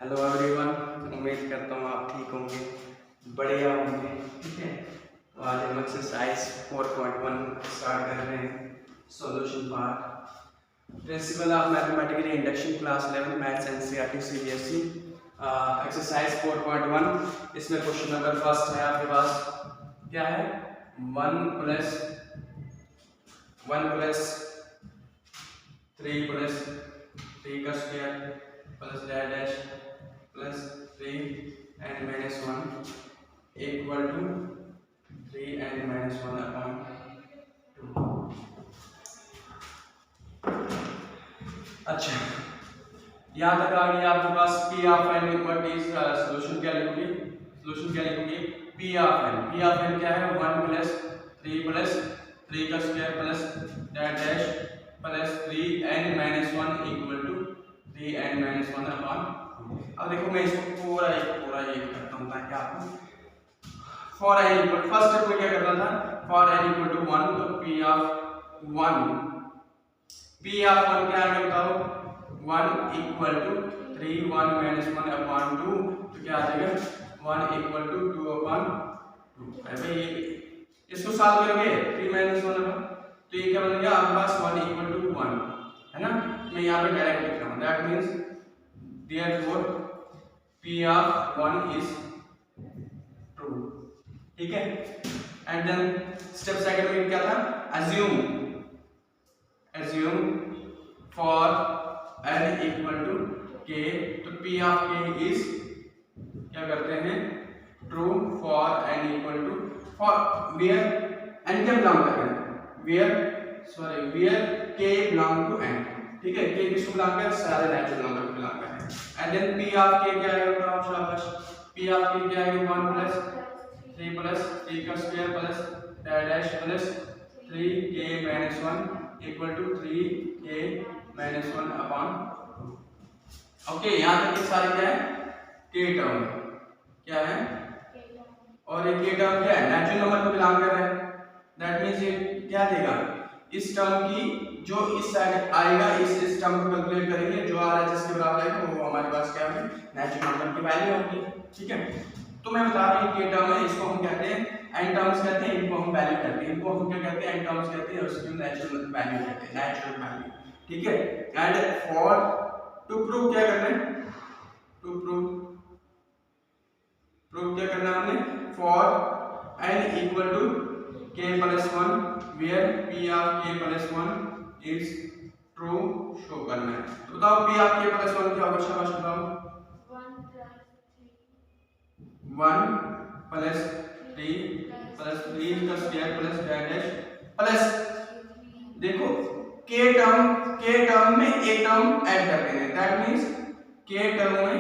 Hello everyone, उम्मीद करता हूँ आप ठीक होंगे, बढ़िया होंगे। ठीक है, तो आज हम एक्सरसाइज 4.1 स्टार्ट कर रहे हैं। Solution part, principle of mathematical induction, class 11, maths NCERT CBSE. Exercise 4.1, इसमें क्वेश्चन नंबर फर्स्ट है आपके पास। क्या है? 1 प्लस 3 प्लस 3 का square plus dash plus 3 n minus 1 equal to 3 n minus 1 upon 2। अच्छा, यहाँ तक आ गया आपके पास। P of N equal to solution क्या लिखोगे? पी ऑफ एन क्या है? 1 प्लस 3 का square plus dash plus 3 n minus 1 equal to 3 n minus 1 upon. अब देखो, मैं इसको पूरा एक करता हूँ ताकि आपको for n equal, first step में क्या करना था? फॉर n इक्वल टू 1, तो p ऑफ 1 क्या है बताओ? 1 इक्वल टू 3 1 माइनस 1 अपॉन 2, तो क्या आ जाएगा? 1 इक्वल टू 2 अपॉन 2। भाई इसको सॉल्व करोगे 3 माइनस 1 अपॉन, तो ये क्या बन गया आपके पास? 1 इक्वल टू 1 है ना। मैं यहाँ पे डायरेक्ट लिख रहा हूँ, that means therefore P of 1 is true। ठीक है, एंड देन स्टेप सेकंड में क्या था? assume for n equal to k, तो P of k is क्या करते हैं? True for n equal to, for where n क्या बिलोंग कर रहे हैं? Where k belong to n। ठीक है, k किसको बिलोंग कर? सारे नेचुरल नंबर को बिलोंग कर रहे हैं। And then P of k क्या है बताओ? शाबाश, P ऑफ k क्या है? 1 प्लस 3 का square plus dash plus 3k minus 1 equal to 3k minus 1 upon 2। Okay, यहाँ तक ये सारे क्या है? k टर्म क्या है? और ये k टर्म क्या है? नेचुरल नंबर को बिलोंग कर रहा है। दैट मींस ये क्या देगा? इस टर्म की जो इस साइड आएगा, इस टर्म को कैलकुलेट करेंगे, जो आ रहा है जिसके बराबर आएगा वो हमारे पास क्या है? नेचुरल नंबर की वैल्यू होगी। ठीक है, तो मैं बता रहा हूँ के टर्म है, इसको हम कहते हैं n टर्म्स कहते हैं, इनको हम वैल्यू कहते हैं, इनको हम क्या कहते हैं? n टर्म्स कहते हैं, उसको नेचुरल वैल्यू कहते हैं, नेचुरल वैल्यू। ठीक है, एंड फॉर टू प्रूव क्या करना है? टू प्रूव क्या करना है हमने? For n equal to k plus 1 where p of k plus 1 is true show करना है। तो बताओ p ऑफ k प्लस 1 क्या होगा? शाबाश बताओ। 1 प्लस 3 का स्क्वायर प्लस डैश प्लस, देखो k टर्म में एक टर्म ऐड कर देना है। दैट मींस k टर्म में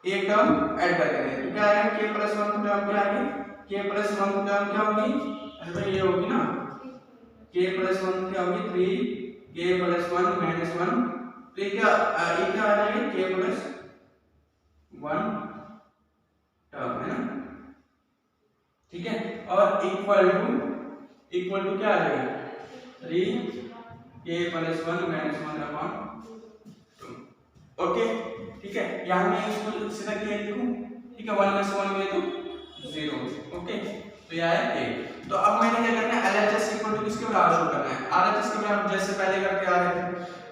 एक टर्म ऐड कर देना है, तो क्या आएगा? k प्लस 1 टर्म क्या आएगी? k प्लस 1 टर्म क्या होगी? अरे भाई ये होगी ना, k प्लस 1 क्या होगी? 3k प्लस 1 माइनस 1, तो ये क्या आ जाएगा? k प्लस 1 टर्म है ना। ठीक है, और इक्वल टू क्या आ जाएगा? 3k plus 1 minus 1 upon 2। Okay, ठीक है, यहाँ मैं इसको सीधा क्या लिखूं? ठीक है, 1 में से 1 में तो 0। ओके, तो यह है 8। तो अब मैंने क्या करना है? LHS इक्वल टू किसके बराबर शो करना है? RHS के बराबर, जैसे पहले करके आ रहे थे।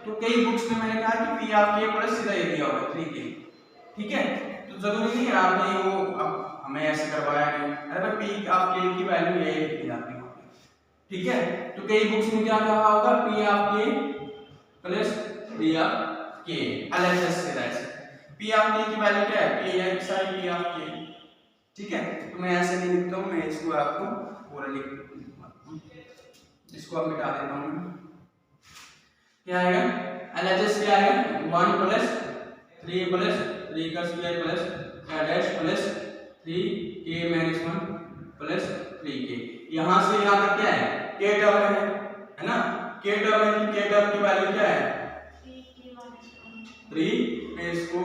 तो कई बुक्स में मैंने कहा कि P ऑफ k प्लस सीधा ये दिया होगा 3k। ठीक है, तो जरूरी नहीं है आपने वो, अब हमें ऐसे करवाया नहीं। अरे भाई P ऑफ k की वैल्यू यही लिखी जाती है। ठीक है, तो कई बुक्स में क्या कहा होगा? P of k plus P of k, LHS से ऐसे। P ऑफ k की वैल्यू क्या है? P है साइन P ऑफ k। ठीक है, तो मैं ऐसे नहीं लिखता हूँ, मैं इसको आपको पूरा लिख दूंगा। इसको अब मिटा देता हूँ। क्या आएगा? LHS क्या आएगा? 1 प्लस 3 का square plus dash plus 3k minus 1 plus 3k। यहाँ से यहाँ तक क्या है? k टर्म है ना। k टर्म है, k टर्म की वैल्यू क्या है? 3। मैं इसको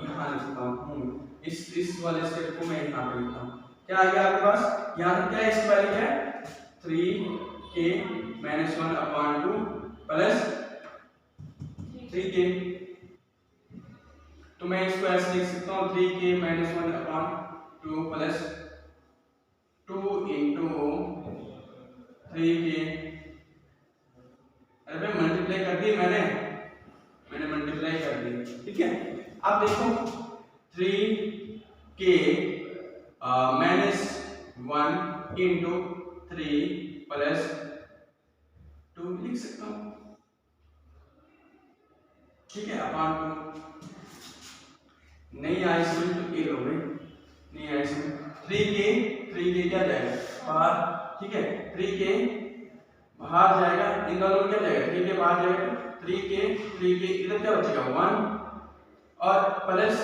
यहाँ लिखता हूँ, इस वाले स्टेप को मैं यहाँ पे लिखता हूँ। क्या आ गया आपके पास? यहाँ तक क्या है? इसकी वैल्यू क्या है? 3k minus 1 upon 2 plus 3k। तो मैं इसको ऐसे लिख सकता हूँ 3k - 1/2 प्लस 2 इंटू 3k। अरे भाई मल्टीप्लाई कर दी मैंने मल्टीप्लाई कर दी, ठीक है। अब देखो 3k -1 इंटू 3 प्लस 2 लिख सकता हूँ, ठीक है, अपॉन 2। नहीं आए इसमें तो ए हो गई, नहीं आए इसमें 3k क्या जाएगा बाहर, ठीक है, 3k बाहर जाएगा, इन दोनों में क्या जाएगा 3k बाहर जाएगा, 3k इधर क्या बचेगा 1 और प्लस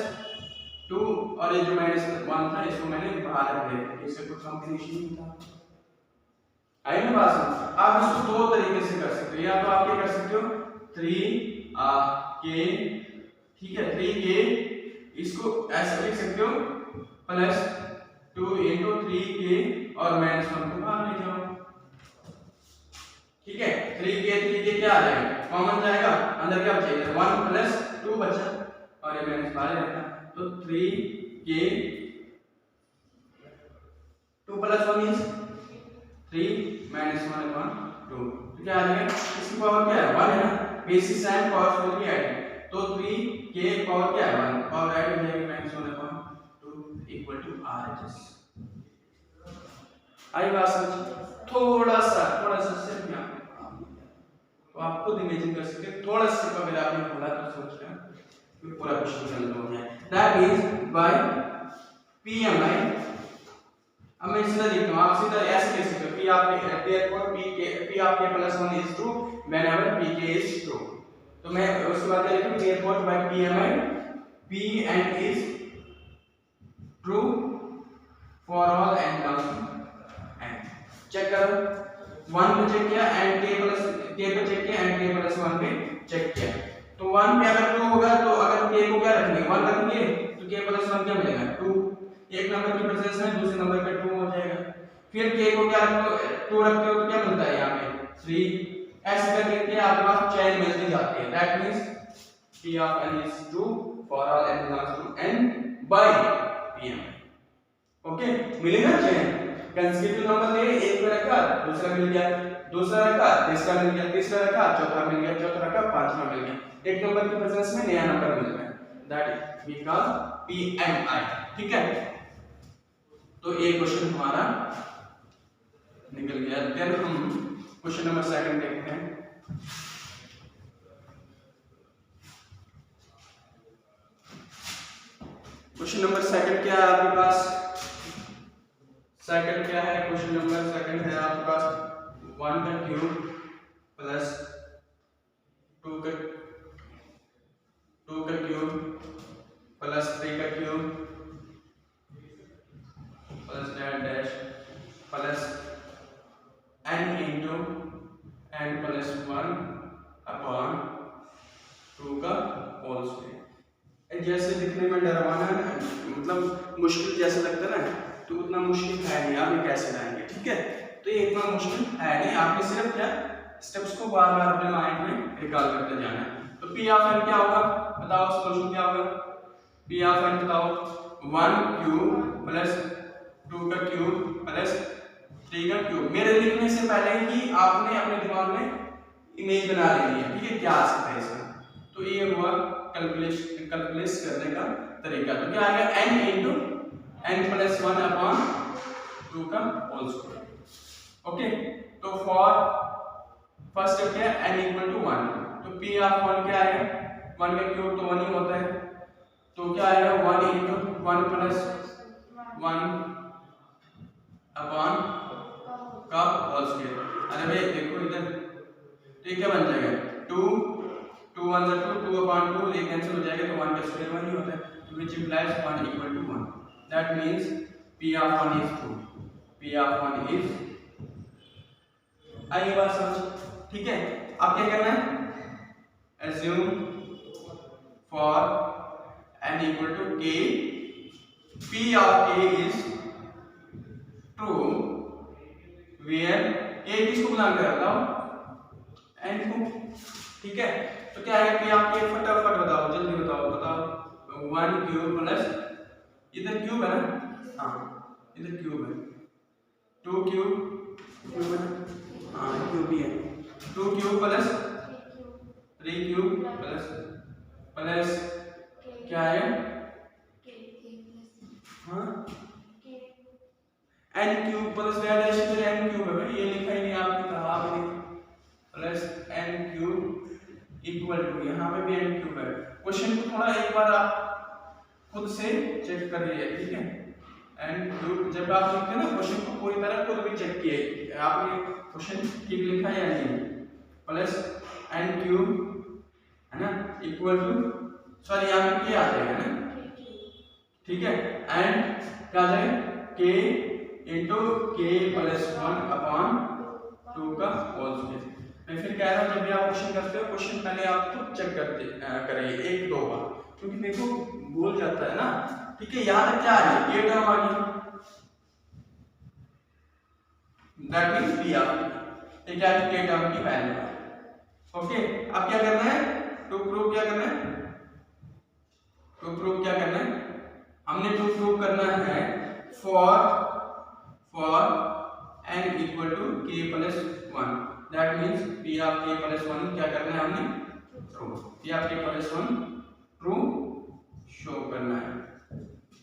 2 और ये जो -1 था इसको मैंने बाहर रख दिया, इससे कुछ कॉम्बिनेशन नहीं था। आई ना बात। आप इसको दो तरीके से कर सकते हो, या तो आप क्या कर सकते हो 3k, ठीक है, 3k इसको ऐसे लिख सकते हो प्लस 2 इंटू 3k और -1 को बाहर ले जाओ, ठीक है। 3k क्या आ जाएगा कॉमन जाएगा, अंदर क्या बचेगा 1 प्लस 2 बचा और ये माइनस बाहर रहता, तो 3k 2 प्लस 1 इज 3 -1/2, तो क्या आ जाएगा, इसकी पावर क्या है 1 है ना, बेसिस एंड पावर फोर की ऐड, तो 3k पावर क्या है 1 और ऐड हो जाएगी -1/2 इक्वल टू RHS। आई बात समझ, थोड़ा सा सिर्फ यहाँ तो आप खुद इमेजिन कर सकते हैं, थोड़ा सा अगर आपने बोला तो सोच रहे हैं पूरा क्वेश्चन सॉल्व हो गया। दैट मींस बाय PMI, अब मैं सीधा लिखता हूं, आप सीधा ऐसे लिख सकते हो P आपके therefore P आपके +1 is true whenever PK is true, तो मैं उसके बाद क्या लिखूं therefore by PMI P and is true for all n belongs to n। Check करो 1 पे चेक किया एंड k पे चेक किया एंड k + 1 पे चेक किया, तो 1 पे अगर ट्रू होगा तो अगर k को क्या रखेंगे 1 रखेंगे तो k + 1 क्या मिलेगा 2, एक नंबर की प्रेजेंस में दूसरे नंबर पे 2 हो जाएगा, फिर k को क्या रखते हो 2 रखते हो तो क्या मिलता है यहाँ पे 3, ऐसे करके आपके पास चेन मिलती जाती है। That means P of n is true for all n belongs to n by PMI। Okay, मिलेगा चेन, कंसेक्यूटिव नंबर ले, एक पे रखा दूसरा मिल गया, दूसरा रखा तीसरा मिल गया, तीसरा रखा चौथा मिल गया, चौथा रखा पांचवा मिल गया, एक नंबर की प्रेजेंस में नया नंबर मिल गया, दैट वी कॉल PMI, ठीक है। तो एक क्वेश्चन हमारा निकल गया। देन हम क्वेश्चन नंबर 2 देखते हैं। क्वेश्चन नंबर 2 क्या है आपके पास, सेकंड क्या है, क्वेश्चन नंबर 2 है आपके पास 1 का क्यूब प्लस 2 का क्यूब प्लस 3 का cube plus dash plus n into n plus 1/2 का होल स्क्वायर। जैसे दिखने में डरावना है, मतलब मुश्किल जैसे लगता है ना, तो उतना मुश्किल है नहीं, आप ये कैसे लाएंगे, ठीक है। तो ये इतना मुश्किल है नहीं, आपने सिर्फ क्या स्टेप्स को बार बार अपने माइंड में रिकॉल करते जाना है। तो P ऑफ n क्या होगा बताओ, सॉल्यूशन क्या होगा, P ऑफ n बताओ 1 क्यूब प्लस 2 का क्यूब प्लस 3 का क्यूब। मेरे लिखने से पहले ही आपने अपने दिमाग में इमेज बना लेनी है, ठीक है, क्या आ सकता है इसमें। तो ये हुआ कैलकुलेट करने का तरीका। तो क्या आएगा n इंटू n प्लस 1/2 का होल स्क्वायर। ओके, तो फॉर फर्स्ट स्टेप क्या है n इक्वल टू 1, तो P ऑफ 1 क्या आएगा 1 का क्यूब तो 1 ही होता है, तो क्या आएगा 1 इंटू 1 प्लस 1 अपॉन का होल स्क्वायर। अरे भाई देखो इधर, तो ये क्या बन जाएगा 2 1 * 2 2/2, ये कैंसिल हो जाएगा, तो 1 का स्क्वायर 1 ही होता है, which implies 1 equal to 1। that means P of 1 is true, P of 1 is। आइए बात समझ, ठीक है। अब क्या करना है, assume for n equal to k, P of k is true where a किसको बिलोंग करता है n को, ठीक है। तो क्या है P of k, फटाफट बताओ, जल्दी बताओ 1 क्यूब प्लस, इधर क्यूब है ना, हाँ इधर क्यूब है, 2 क्यूब क्यूब है, हाँ क्यूब ही है, 2 cube plus 3 cube plus plus क्या है, हाँ n क्यूब प्लस डैश, इधर n क्यूब है भाई, ये लिखा ही नहीं आपने कहा भी नहीं, plus n cube equal to, यहाँ पे भी n क्यूब है। क्वेश्चन को थोड़ा एक बार आप खुद से चेक कर लीजिए, ठीक है। n क्यूब जब आप लिखते हैं ना क्वेश्चन को पूरी तरह खुद भी चेक किए आपने क्वेश्चन ठीक लिखा है या नहीं, प्लस n क्यूब है ना इक्वल टू, सॉरी यहाँ पे क्या आ जाएगा ना, ठीक है, एंड क्या आ जाएगा k इंटू के प्लस 1 अपॉन 2 का होल स्क्वायर। मैं फिर कह रहा हूँ जब भी आप क्वेश्चन करते हो क्वेश्चन पहले आप खुद चेक करते करिए एक दो बार, क्योंकि मेरे को भूल जाता है ना, ठीक है। यहाँ तक क्या आ गया, ये टर्म आ गया, दैट मींस बी ऑफ ये क्या है, के टर्म की वैल्यू है, ओके। अब क्या करना है, टू प्रूव क्या करना है, टू प्रूव क्या करना है, हमने टू प्रूव करना है for n equal to k plus 1, that means p of k plus 1 क्या करना है हमने, true, p of k plus 1 true show करना है,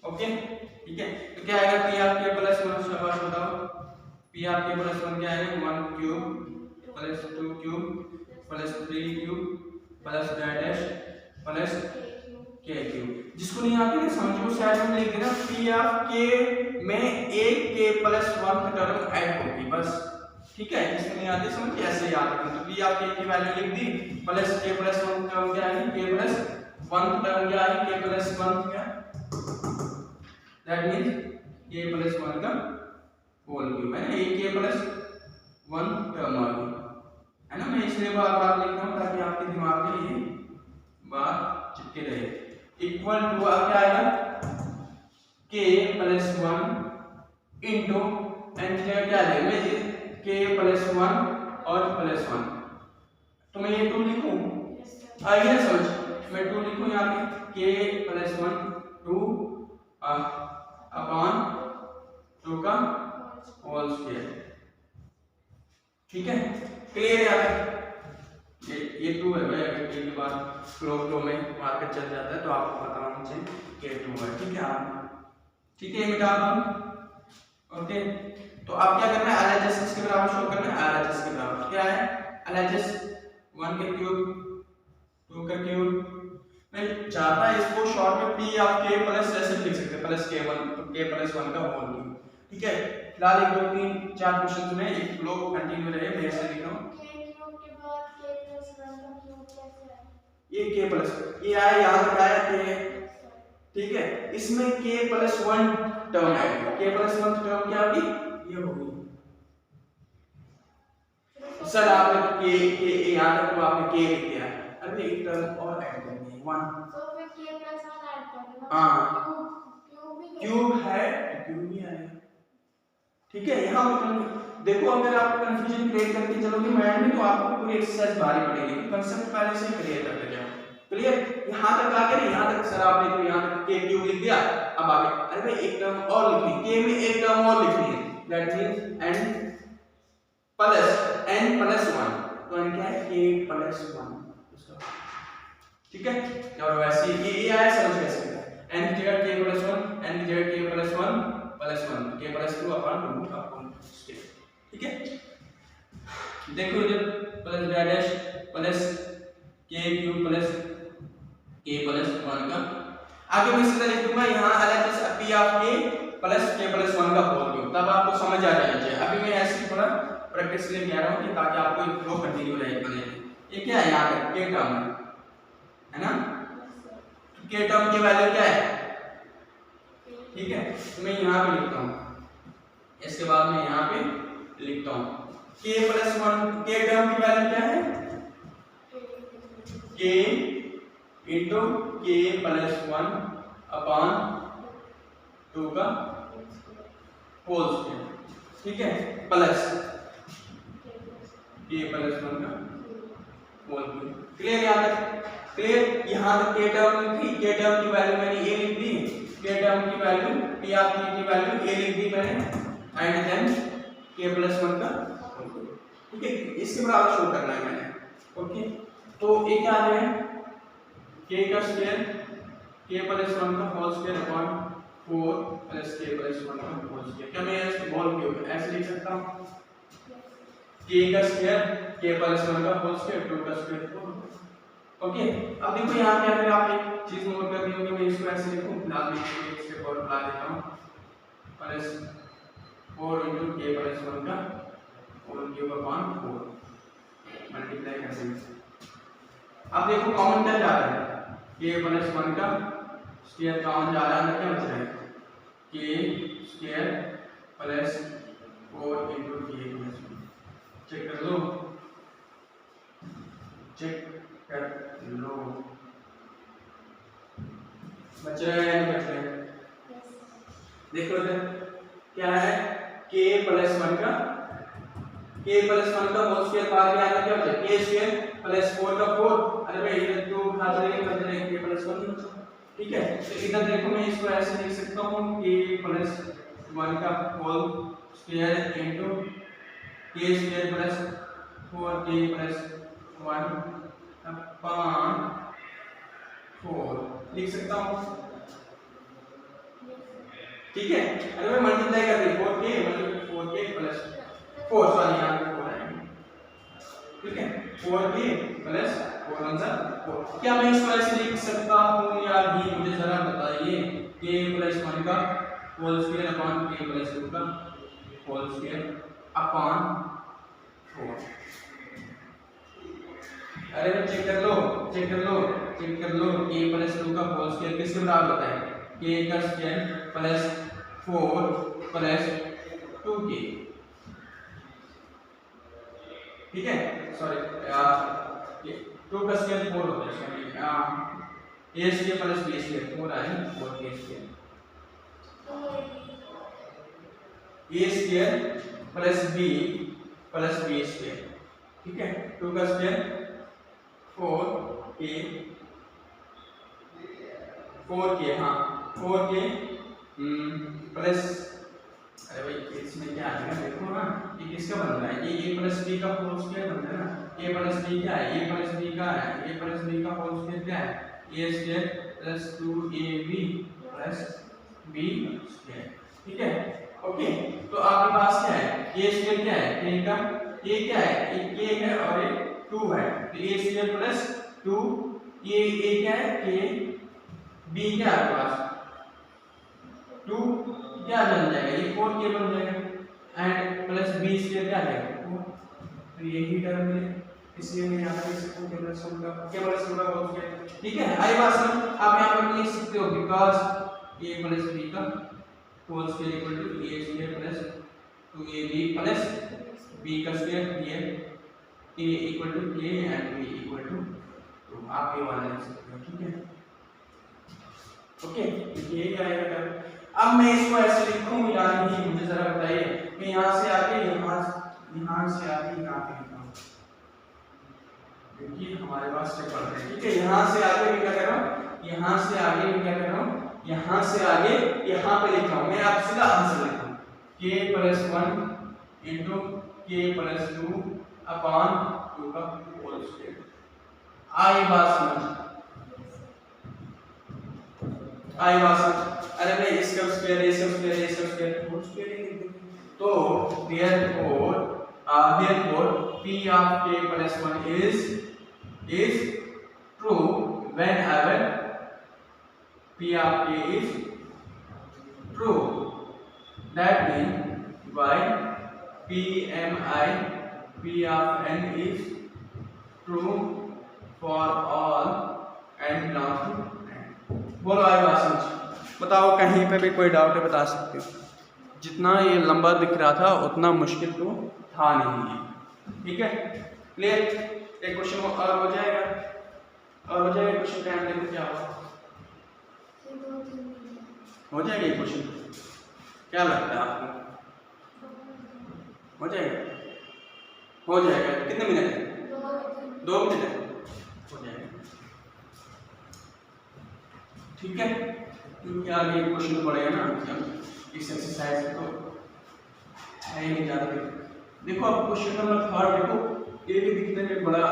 ओके ठीक है। तो क्या आएगा, p ऑफ k प्लस 1, शाबाश बताओ, p ऑफ k प्लस 1 क्या आएगा, 1 cube plus 2 cube plus 3 cube plus dash plus k cube. जिसको नहीं आती ना समझो साइड में लिख देना, p ऑफ k में एक k प्लस 1 टर्म ऐड होगी बस, ठीक है। जिसको नहीं आती समझ ऐसे याद रखना, तो p ऑफ k की वैल्यू लिख दी, प्लस k प्लस 1 टर्म क्या आएगी, k प्लस 1 टर्म क्या आएगी, k प्लस 1 क्या, दैट मींस k प्लस 1 का होल क्यूब है ना, ये k प्लस 1 टर्म आ गई है ना। मैं इसलिए बार बार लिख रहा हूं ताकि आपके दिमाग में ये बात चिपके रहे, इक्वल टू क्या आएगा, k प्लस 1 इंटू एन क्या लेंगे, k प्लस 1 और प्लस 1, तो मैं ये 2 लिखूं, आइए ना समझ, मैं 2 लिखूं यहाँ पे, k प्लस 1 2 अपॉन 2 का होल स्क्वायर, ठीक है, क्लियर यार। ये 2 है भाई, अगर k के बाद फ्लो में मार्केट चल जाता है तो आपको पता होना चाहिए k 2 है, ठीक है आप, ठीक है, मिटा दूं, ओके। तो अब क्या करना है, LHS किसके बराबर शो करना है, LHS के बराबर, क्या है LHS, 1 का क्यूब 2 का क्यूब, मैं चाहता है इसको शॉर्ट में p ऑफ k प्लस ऐसे लिख सकते हैं, प्लस k1 तो k प्लस 1 का होल क्यूब, ठीक है। फिलहाल 1 2 3 4 क्वेश्चन में एक फ्लो कंटिन्यू रहे, मैं ऐसे लिख रहा हूं, k क्यूब के बाद k प्लस 1 का क्यूब कैसे है, ये k प्लस ये आया, यहां तक आया k, ठीक है। इसमें k प्लस 1 टर्म है, k प्लस 1 टर्म क्या होगी, ये होगी, सर आपने तो k यहां तक तो आपने k लिख दिया, अब एक टर्म और ऐड करनी है 1, तो फिर k प्लस 1 ऐड कर देना, हां क्यूब है तो क्यूब ही आएगा, ठीक है। यहां देखो अगर आप कंफ्यूजन क्रिएट करके चलोगे माइंड में तो आपको पूरी एक्सरसाइज भारी पड़ेगी, कंसेप्ट पहले से क्लियर करते जाओ, क्लियर। यहां तक आ गया, यहां तक सर आपने तो यहां तक k क्यूब लिख दिया, अब आगे अरे भाई एक टर्म और लिखनी, k में एक टर्म और लिखनी है, दैट मींस n प्लस 1, तो n क्या है, k प्लस 1, ठीक है। और वैसे ये आया समझ कैसे, n की जगह k प्लस 1, n की जगह k plus 1 plus 1, k plus 2 upon 2 upon, ठीक है। देखो इधर plus dash plus k cube plus k plus 1 का, आगे मैं सीधा लिख दूंगा यहाँ LHS p of k plus k plus 1 का होल क्यूब, तब आपको समझ आ जाना चाहिए। अभी मैं ऐसे थोड़ा प्रैक्टिस के लिए कह रहा हूँ कि ताकि आपको एक फ्लो कंटिन्यू रहे बने। ये क्या है, यहाँ पे k टर्म है ना, तो k टर्म की वैल्यू क्या है, ठीक है। तो मैं यहाँ पे लिखता हूँ, इसके बाद मैं यहाँ पे लिखता हूँ k प्लस 1, k टर्म की वैल्यू क्या है, k into k plus 1 upon 2 का होल स्क्वायर, ठीक है, प्लस k प्लस 1 का होल स्क्वायर, क्लियर, याद है क्लियर। यहाँ तक के टर्म लिखी, के टर्म की वैल्यू मैंने ए लिख दी, के टर्म की वैल्यू पी ऑफ की वैल्यू ए लिख दी मैंने एंड देन के प्लस 1 का, ठीक है, इसके बराबर शो करना है मैंने। ओके, तो ये क्या आ रहा है के का स्क्वायर के प्लस 1 का होल स्क्वायर अपॉन 4 प्लस के प्लस 1 का होल स्क्वायर। क्या मैं इसको होल क्यूब ऐसे लिख सकता हूँ, के का स्क्वायर के प्लस 1 का होल स्क्वायर 2 का स्क्वायर 4। ओके, अब देखो यहाँ पे अगर आप एक चीज नोट कर रही हो कि मैं इसको ऐसे लिखूं, फिलहाल मैं एक स्टेप और बढ़ा देता हूँ, प्लस 4 into k प्लस 1 का होल क्यूब अपॉन 4 मल्टीप्लाई कर देंगे। अब देखो कॉमन क्या जा रहा है, k प्लस 1 का स्क्वायर कॉमन जा रहा है, क्या बच रहा है k square plus 4 into k plus 1। Check कर लो, चेक कर लो, बच रहा है या नहीं बच रहा है? देख लो क्या है, k प्लस 1 का होल स्क्वायर बाहर में आना क्या होता है, k स्क्वायर प्लस 4 का 4। अरे भाई इधर 2 खा जाएंगे, बच जाएगा k प्लस 1, ठीक है। तो इधर देखो मैं इसको ऐसे लिख सकता हूँ k प्लस 1 का whole square into k square plus 4k plus 1 upon 4 लिख सकता हूँ, ठीक है। अगर मैं मल्टीप्लाई कर दी 4k प्लस 4, सॉरी यहाँ पे 4 आएंगे, ठीक है, 4k प्लस 4 आंसर 4। क्या मैं इसको ऐसे लिख सकता हूँ या नहीं, मुझे जरा बताइए, k प्लस 1 का whole square upon k plus 2 का होल स्क्वायर अपॉन 4। अरे भाई चेक कर लो, चेक कर लो, k प्लस 2 का होल स्क्वायर किसके बराबर होता है, k का स्क्वायर प्लस 4 प्लस 2k, ठीक है, सॉरी 2 का स्क्वायर 4 होता है, sorry a square plus b square 4 आए 4k square, a square plus b square, ठीक है, 2 का स्क्वायर 4k हाँ 4k प्लस, अरे भाई इसमें क्या आएगा देखो ना, ये किसका बन रहा है, ये a प्लस b का होल स्क्वायर बन रहा है ना, a प्लस b क्या है, a प्लस b का है, a प्लस b का होल स्क्वायर क्या है, a square plus 2ab plus b square, ठीक है। ओके, तो आपके पास क्या है, a स्क्वायर क्या है, k का a क्या है, एक k है और एक 2 है, तो a स्क्वायर प्लस 2, ये a क्या है k, b क्या है आपके पास 2, क्या बन जाएगा, ये 4k बन जाएगा एंड प्लस b स्क्वायर क्या है 4, तो यही टर्म मिले, इसलिए मैं यहाँ पे लिख सकता हूँ k प्लस 1 का होल स्क्वायर, ठीक है। आई बात समझ, आप यहाँ पर लिख सकते हो बिकॉज़ a प्लस b का whole square equal to a square plus 2ab plus b का स्क्वायर, ये a equal to k and b equal to 2, आप ये वाला लिख सकते हो, ठीक है। ओके, यही आएगा टर्म। अब मैं इसको ऐसे लिखूं या नहीं, मुझे जरा बताइए, मैं यहाँ से आके यहाँ से आके यहाँ पे लिखा हूँ, क्योंकि हमारे पास स्टेप पड़ रहे हैं, ठीक है। यहाँ से आगे मैं क्या कर रहा हूँ, यहाँ से आगे मैं क्या कर रहा हूँ, यहाँ से आगे यहाँ पे लिखा हूँ, मैं आप सीधा आंसर लिखा हूँ k plus 1 into k plus 2 upon 2 का होल स्क्वायर। आई बात समझ, आई बात समझ, अरे भाई इसका स्क्वायर इसका स्क्वायर इसका स्क्वायर होल स्क्वायर ही लिख दो, तो therefore p of k plus 1 is true whenever p of k is true, that means by PMI p of n is true for all n belongs to n। बोलो आई बात समझ, बताओ कहीं पे भी कोई डाउट है बता सकते हो, जितना ये लंबा दिख रहा था उतना मुश्किल तो था नहीं है, ठीक है, क्लियर। एक क्वेश्चन और हो जाएगा, क्वेश्चन टाइम देखो क्या होगा, हो जाएगा ये क्वेश्चन, क्या लगता है आपको, हो जाएगा, कितने मिनट है, 2 मिनट है, हो जाएगा। ठीक है, क्योंकि आगे क्वेश्चन पड़ेगा ना इस एक्सरसाइज तो है ही नहीं ज़्यादा। देखो अब क्वेश्चन नंबर 3 देखो, ये भी दिखने में बड़ा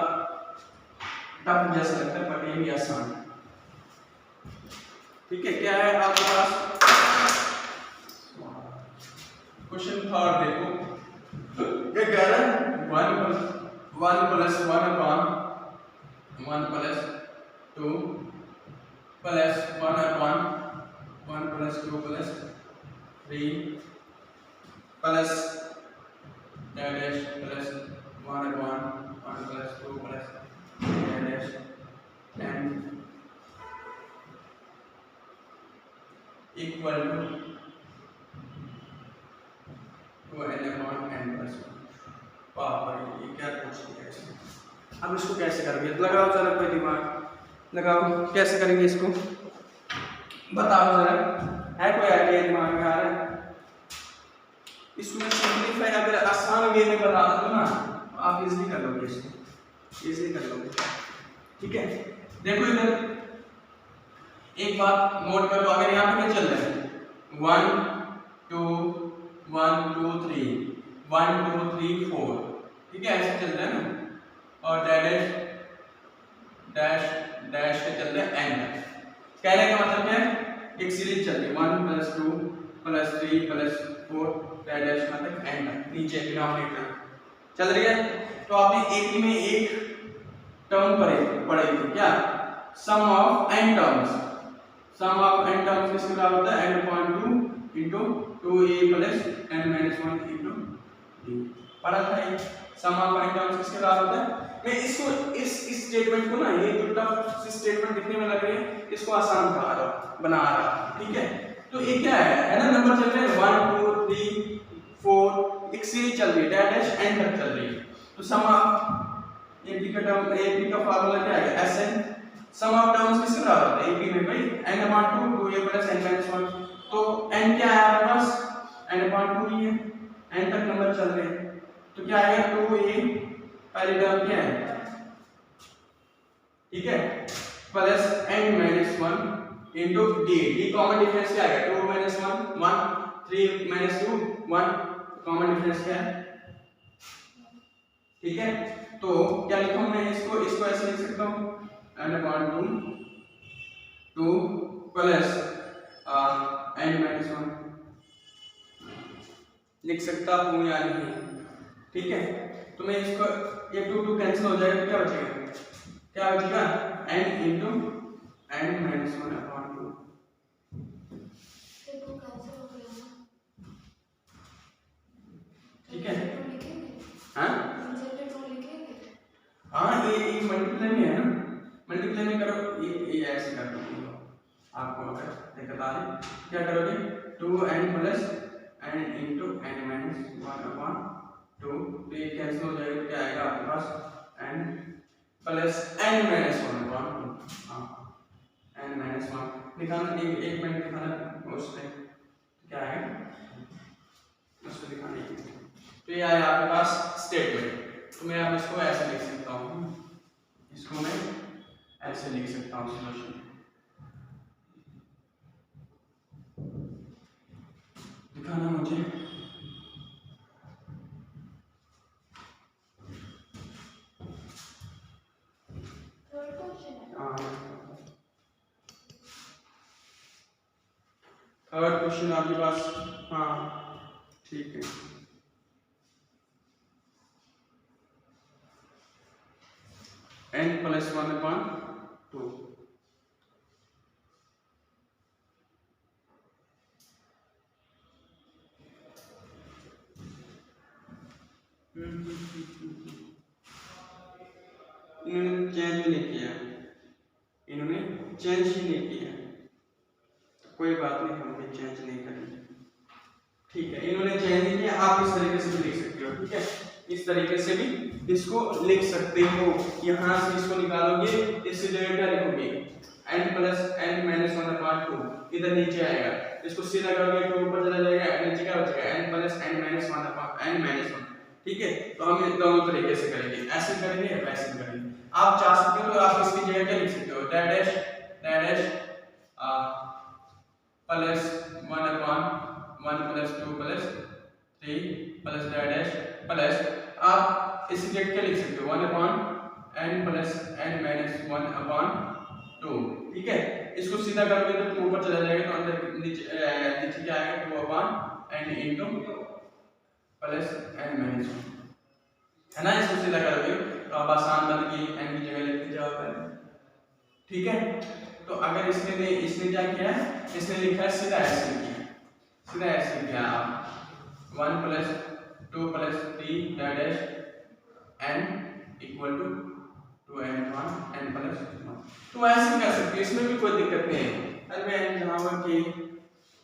टफ जैसा लगता है बट ये भी आसान है। ठीक है, क्या है आपके पास क्वेश्चन 3 देखो, क्या कह रहा है 1 plus 1 upon 1 plus 2 plus 1 upon 1 plus 2 plus 3 plus dash plus 1 upon 1 plus 2 plus dash and equal to n upon n plus 1। पापा ये क्या पूछ लिया इसने। अब इसको कैसे करेंगे, लगाओ जरा कोई दिमाग लगाओ, कैसे करेंगे इसको बताओ जरा, है कोई आइडिया दिमाग में आ रहा है? इसको मैं सिंपलीफाई अगर आसान वे में बता दूं ना आप इजीली कर लोगे, इसको इजीली कर लोगे। ठीक है, देखो इधर एक बात नोट कर लो, अगर यहाँ पे क्या चल रहा है 1 2 1 2 3 1 2 3 4, ठीक है ऐसे चल रहा है ना, और डैश डैश डैश के चल रहा है n। कहने का मतलब क्या है, एक सीरीज चल रही है 1 प्लस 2 प्लस 3 प्लस 4 डैश मतलब n तक नीचे डिनोमिनेटर चल रही है। तो आपने एक ही में एक टर्म पढ़ेगी क्या, sum of n terms, sum of n terms किसके बराबर होता है n upon 2 into 2a plus n minus 1 into d। पढ़ा था ये सम ऑफ n टर्म्स किसके बराबर होता है। मैं इसको इस स्टेटमेंट को ना, ये जो टफ स्टेटमेंट दिखने में लग रही है इसको आसान बना रहा, ठीक है। तो ये क्या है ना, नंबर चल रहे हैं 1 2 3 4, एक सीरीज चल रही है डैश n तक चल रही है। तो सम ऑफ AP का टर्म, AP का फार्मूला क्या है Sn, सम ऑफ टर्म्स किसके बराबर होता है AP में भाई n upon 2 2a plus n minus 1। तो n क्या है आपके पास n अपॉन 2 ही है, n तक नंबर चल रहे हैं, तो क्या आएगा 2a पहली टर्म क्या है, ठीक है, plus n minus 1 into d, d common difference क्या आएगा 2 माइनस 1 1 3 माइनस 2 1, कॉमन डिफरेंस क्या है, ठीक है। तो क्या लिखूं मैं इसको ऐसे लिख सकता हूं n upon 2 plus n minus 1 लिख सकता हूं या नहीं, ठीक है। तो मैं इसको ये 2 कैंसिल हो जाएगा, क्या बचेगा, क्या बचेगा n into n minus 1 upon 2। ठीक है, हाँ हाँ ये मल्टीप्लाई में है ना, मल्टीप्लाई में करो, ये ऐसे कर दो आपको अगर दिक्कत आ रही, क्या करोगे 2n plus n into n minus 1 upon 2, तो ये कैंसिल हो जाएगा, क्या आएगा आपके पास n plus n minus 1 upon 2, हाँ n माइनस 1 निकालना, एक मिनट दिखाना उससे क्या है उसको दिखाना। तो ये आया आपके पास स्टेटमेंट, तो मैं अब इसको ऐसे लिख सकता हूँ, इसको मैं ऐसे लिख सकता हूँ सॉल्यूशन, दिखाना मुझे, थर्ड क्वेश्चन आपके पास, हाँ ठीक है। n प्लस 1 अपॉन 2, इन्होंने चेंज ही नहीं किया, इन्होंने चेंज ही नहीं किया, तो कोई बात नहीं, हम भी चेंज नहीं करेंगे, ठीक है। इन्होंने चेंज नहीं किया, आप इस तरीके से भी लिख सकते हो, ठीक है, इस तरीके से भी इसको लिख सकते हो। यहाँ से इसको निकालोगे, इससे डेल्टा लिखोगे n plus n minus 1 upon 2, इधर नीचे आएगा, इसको सीधा करोगे तो ऊपर चला जाएगा, नीचे क्या बचेगा n plus n minus 1 upon n minus 1, ठीक है। तो हम दोनों तरीके से करेंगे, ऐसे करेंगे या वैसे करेंगे। आप चाह सकते हो तो आप इसकी जगह क्या लिख सकते हो dash dash plus 1/1 plus 2 plus 3 plus dash plus, आप इसलिए क्या लिख सकते हो 1/n प्लस n माइनस 1/2। ठीक है, इसको सीधा करोगे तो 2 ऊपर चला जाएगा, तो अंदर नीचे क्या आएगा 2/n into plus n minus 1, है ना। इसको सीधा करोगे तो आप आसान बन गई, n की जगह लिख जाओ पहले। ठीक है, तो अगर इसने क्या किया है, इसने लिखा है सीधा ऐसे किया, सीधा ऐसे किया आप 1 plus 2 plus 3 dash n equal to 2n1 n plus 1, तो ऐसे कर सकते हैं, इसमें भी कोई दिक्कत नहीं है। अरे मैं यहाँ पर की,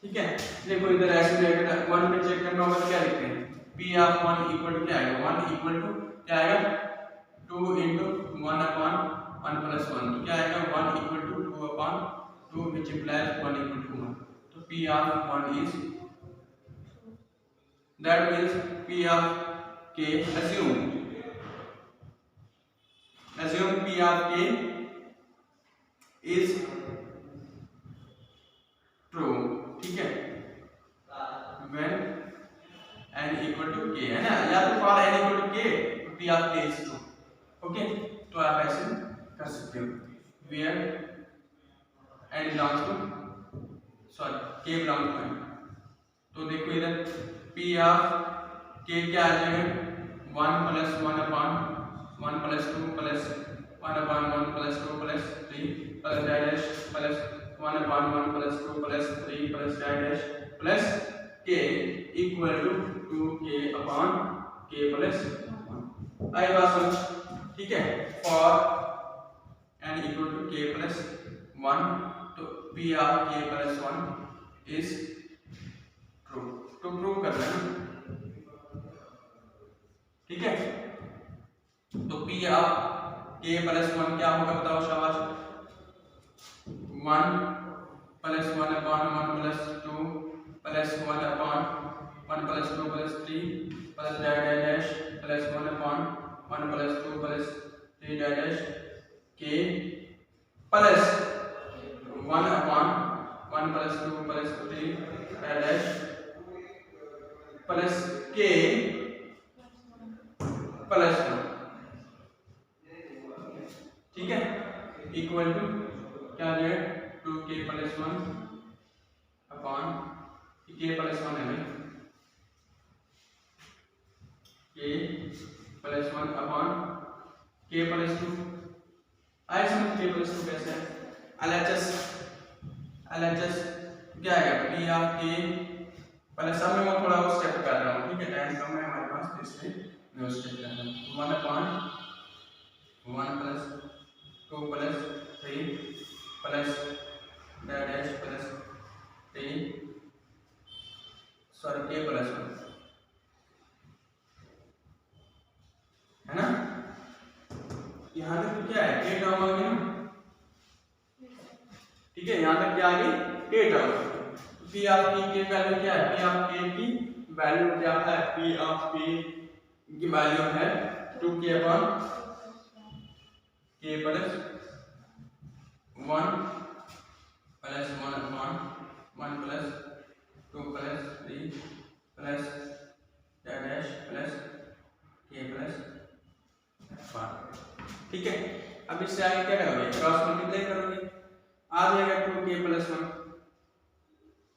ठीक है, देखो इधर ऐसे भी अगर 1 पे चेक करना होगा तो क्या लिखते हैं, p ऑफ 1 इक्वल टू क्या आएगा, 1 इक्वल टू क्या आएगा 2 इंटू 1/1 प्लस 1, तो क्या आएगा 1 equal to 2/2 which implies 1 equal to 1, तो p of 1 is, that means p of k, assume p of k is true। ठीक है, when n equal to k, है ना, या तो for n equal to k p of k is true। Okay, तो आप ऐसे कर सकते हो, where n belongs to k belongs to n। तो देखो इधर p of k क्या आ जाएगा 1 plus 1/1 plus 2 plus 1/1 plus 2 plus 3 plus dash plus 1/1 plus 2 plus 3 plus dash plus k equal to 2k upon k plus 1। आई बात समझ, ठीक है। For n equal to k plus 1, तो p of k plus 1 is true, तो prove करना है, ठीक है। तो p ऑफ k प्लस 1 क्या होगा बताओ शाबाश, 1 plus 1/1 plus 2 plus 1/1 plus 2 plus 3 plus dash plus 1/1 plus 2 plus 3 dash k plus 1/1 plus 2 plus 3 dash plus k plus 1, ठीक है, इक्वल टू क्या आ जाएगा 2k plus 1 upon k plus 1 है k plus 1 upon k plus 2। आए समझ k plus 2 कैसे है, LHS क्या आएगा p ऑफ k प्लस, अब मैं वो थोड़ा वो स्टेप कर रहा हूँ, ठीक है, टाइम कम है हमारे पास, इसलिए मैं उस स्टेप कर रहा हूँ। 1/1 plus 2 plus 3 plus dash plus 3 sorry k plus 1, है ना। यहाँ तक क्या है k टर्म आ गया ना, ठीक है, यहाँ तक क्या आ गई k term. p of k की वैल्यू क्या है, p ऑफ k की वैल्यू क्या है, p ऑफ k की वैल्यू है 2k upon k plus 1 plus 1/1 plus 2 plus 3 plus dash plus k plus 1, ठीक है। अब इससे आगे क्या करोगे, क्रॉस मल्टीप्लाई करोगे, आ जाएगा 2k प्लस 1,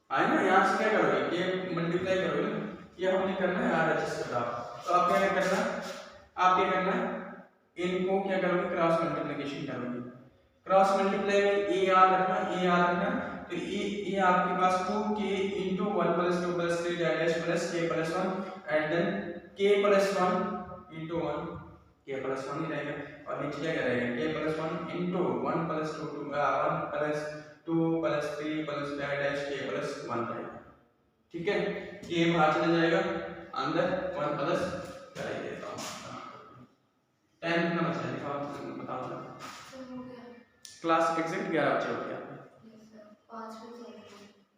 आए ना, यहाँ से क्या करोगे k मल्टीप्लाई करोगे, ये हमने करना है RHS का। तो आप क्या करना है, इनको क्या करोगे क्रॉस मल्टीप्लिकेशन करोगे, क्रॉस मल्टीप्लाई में a याद रखना, तो ये आपके पास 2k into 1 plus 2 plus 3 dash plus k plus 1 and then k plus 1 into 1 k plus 1 ही रहेगा, और नीचे क्या रहेगा k plus 1 into 1 plus 2 1 plus 2 plus 3 plus डैश k प्लस 1 रहेगा, ठीक है। ये बाहर चला जाएगा, अंदर 1 प्लस कराइए देता हूँ, टाइम कितना बचा है बताओ, क्लास एग्जैक्ट 11 बजे हो गया,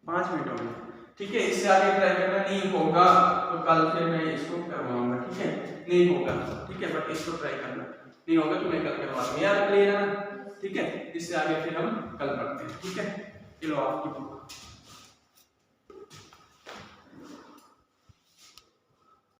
5 मिनट हो गए, ठीक है। इससे आगे ट्राई करना, नहीं होगा तो कल फिर मैं इसको करवाऊंगा, ठीक है, नहीं होगा ठीक है, बट इसको ट्राई करना, नहीं होगा तो मैं कल करवाऊंगा, यार क्लियर है ना, ठीक है। इससे आगे फिर हम कल पढ़ते हैं, ठीक है। ये लो आपकी बुक।